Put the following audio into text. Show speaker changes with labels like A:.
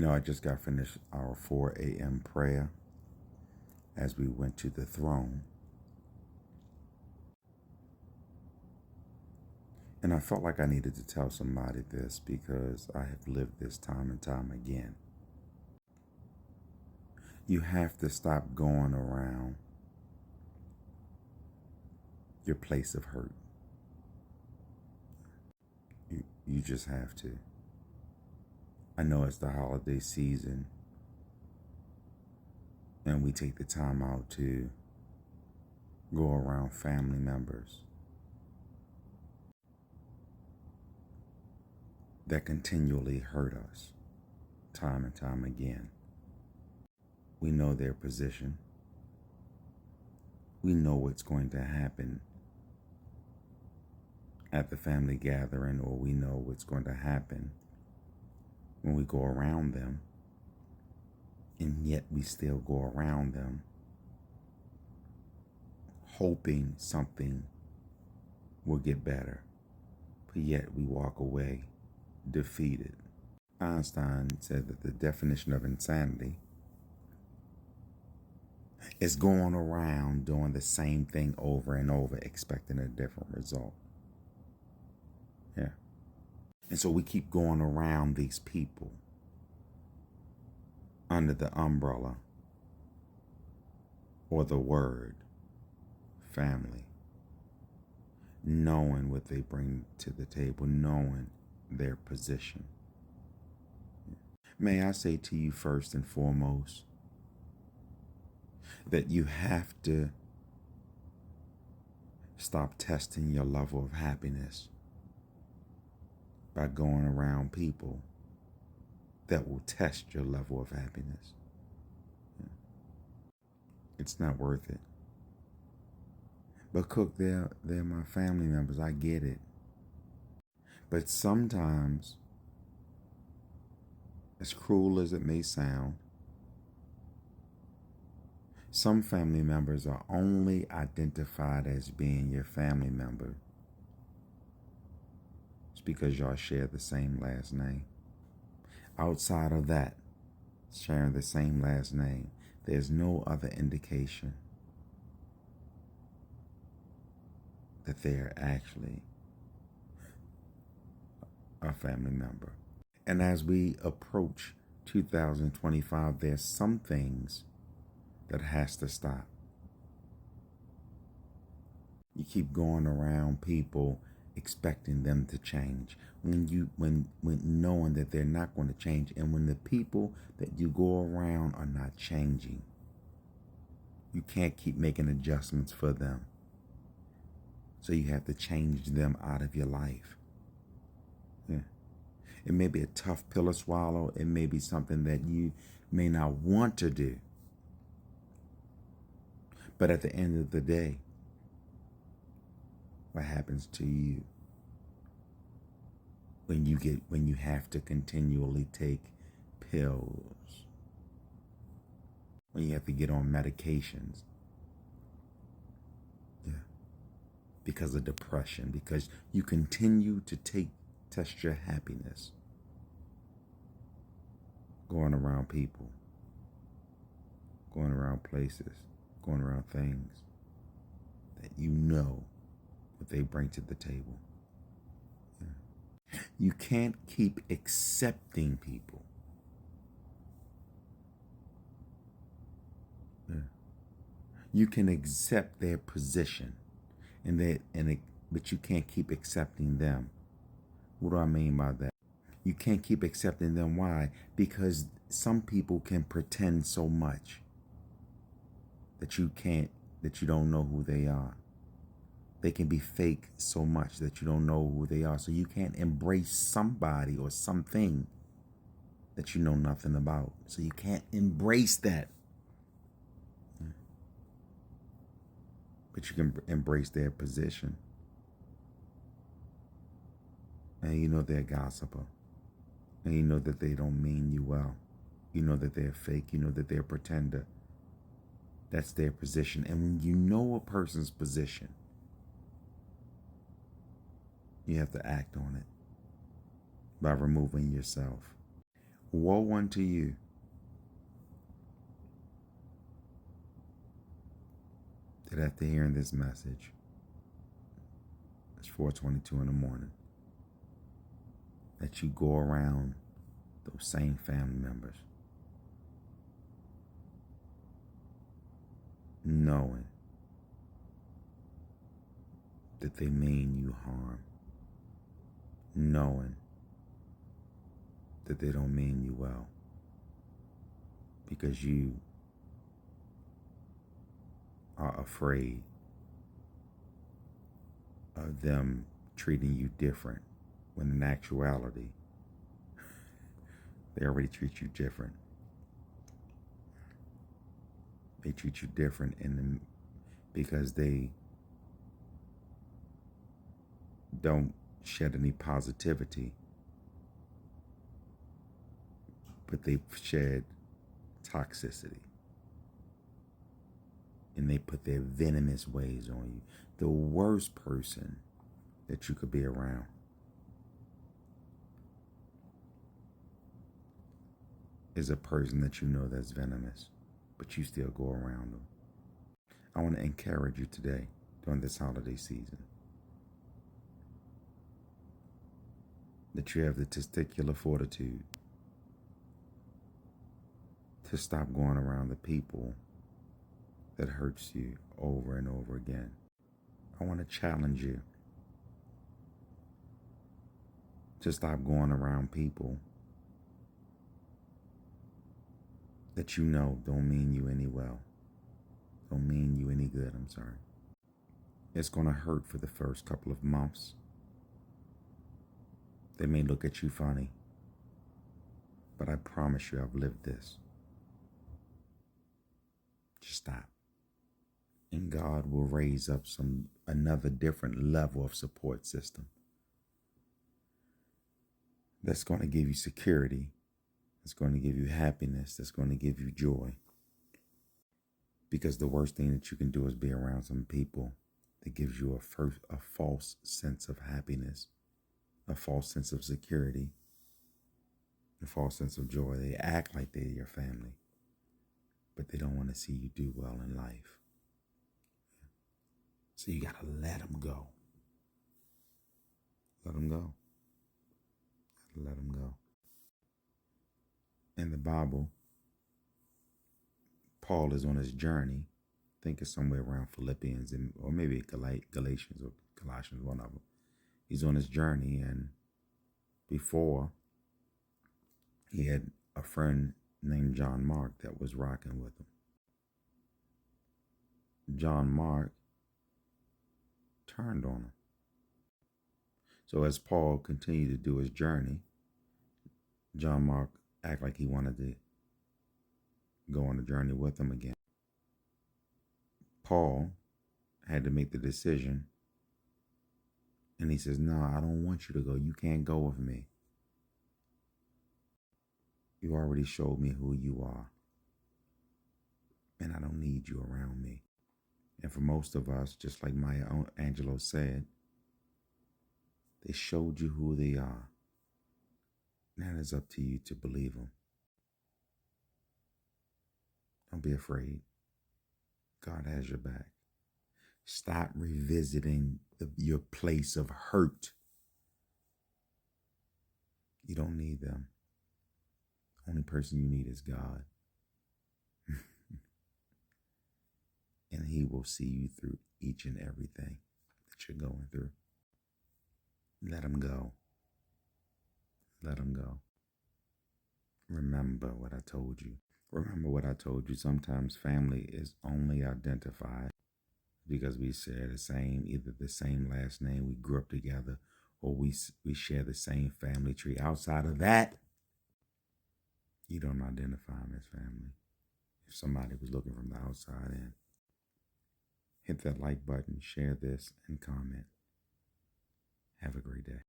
A: I just got finished our 4 a.m. prayer as we went to the throne. And I felt like I needed to tell somebody this because I have lived this time and time again. You have to stop going around your place of hurt. You just have to. I know it's the holiday season, and we take the time out to go around family members that continually hurt us time and time again. We know their position. We know what's going to happen at the family gathering, or we know what's going to happen when we go around them, and yet we still go around them hoping something will get better, but yet we walk away defeated. Einstein said that the definition of insanity is going around doing the same thing over and over, expecting a different result. Yeah. And so we keep going around these people under the umbrella or the word family, knowing what they bring to the table, knowing their position. May I say to you first and foremost that you have to stop testing your level of happiness by going around people that will test your level of happiness. It's not worth it. But Cook, they're my family members. I get it. But sometimes, as cruel as it may sound, some family members are only identified as being your family member because y'all share the same last name. Outside of that, sharing the same last name, there's no other indication that they're actually a family member. And as we approach 2025, there's some things that has to stop. You keep going around people expecting them to change when knowing that they're not going to change, and when the people that you go around are not changing, you can't keep making adjustments for them. So you have to change them out of your life. Yeah. It may be a tough pill to swallow. It may be something that you may not want to do. But at the end of the day, what happens to you when you have to continually take pills, when you have to get on medications, because of depression, because you continue to test your happiness going around people, going around places, going around things that you know what they bring to the table. You can't keep accepting people. You can accept their position, but you can't keep accepting them. What do I mean by that? You can't keep accepting them. Why? Because some people can pretend so much that you don't know who they are. They can be fake so much that you don't know who they are. So you can't embrace somebody or something that you know nothing about. So you can't embrace that. But you can embrace their position. And you know they're a gossiper. And you know that they don't mean you well. You know that they're fake. You know that they're a pretender. That's their position. And when you know a person's position, you have to act on it by removing yourself. Woe unto you that after hearing this message, it's 4:22 in the morning, that you go around those same family members knowing that they mean you harm, knowing that they don't mean you well, because you are afraid of them treating you different, when in actuality, they already treat you different. They treat you different because they don't shed any positivity, but they shed toxicity. And they put their venomous ways on you. The worst person that you could be around is a person that you know that's venomous, but you still go around them. I want to encourage you today during this holiday season that you have the testicular fortitude to stop going around the people that hurts you over and over again. I want to challenge you to stop going around people that you know don't mean you any well, don't mean you any good, I'm sorry. It's going to hurt for the first couple of months. They may look at you funny, but I promise you I've lived this. Just stop. And God will raise up another different level of support system that's going to give you security, that's going to give you happiness, that's going to give you joy. Because the worst thing that you can do is be around some people that gives you a false sense of happiness, a false sense of security, a false sense of joy. They act like they're your family, but they don't want to see you do well in life. So you got to let them go. Let them go. Let them go. In the Bible, Paul is on his journey. I think it's somewhere around Philippians or maybe Galatians or Colossians, one of them. He's on his journey, and before, he had a friend named John Mark that was rocking with him. John Mark turned on him. So as Paul continued to do his journey, John Mark acted like he wanted to go on a journey with him again. Paul had to make the decision, and he says, "No, I don't want you to go. You can't go with me. You already showed me who you are, and I don't need you around me." And for most of us, just like Maya Angelou said, they showed you who they are. Now it's up to you to believe them. Don't be afraid. God has your back. Stop revisiting your place of hurt. You don't need them. The only person you need is God. And he will see you through each and everything that you're going through. Let him go. Let him go. Remember what I told you. Remember what I told you. Sometimes family is only identified because we share either the same last name, we grew up together, or we share the same family tree. Outside of that, you don't identify them as family. If somebody was looking from the outside in, hit that like button, share this, and comment. Have a great day.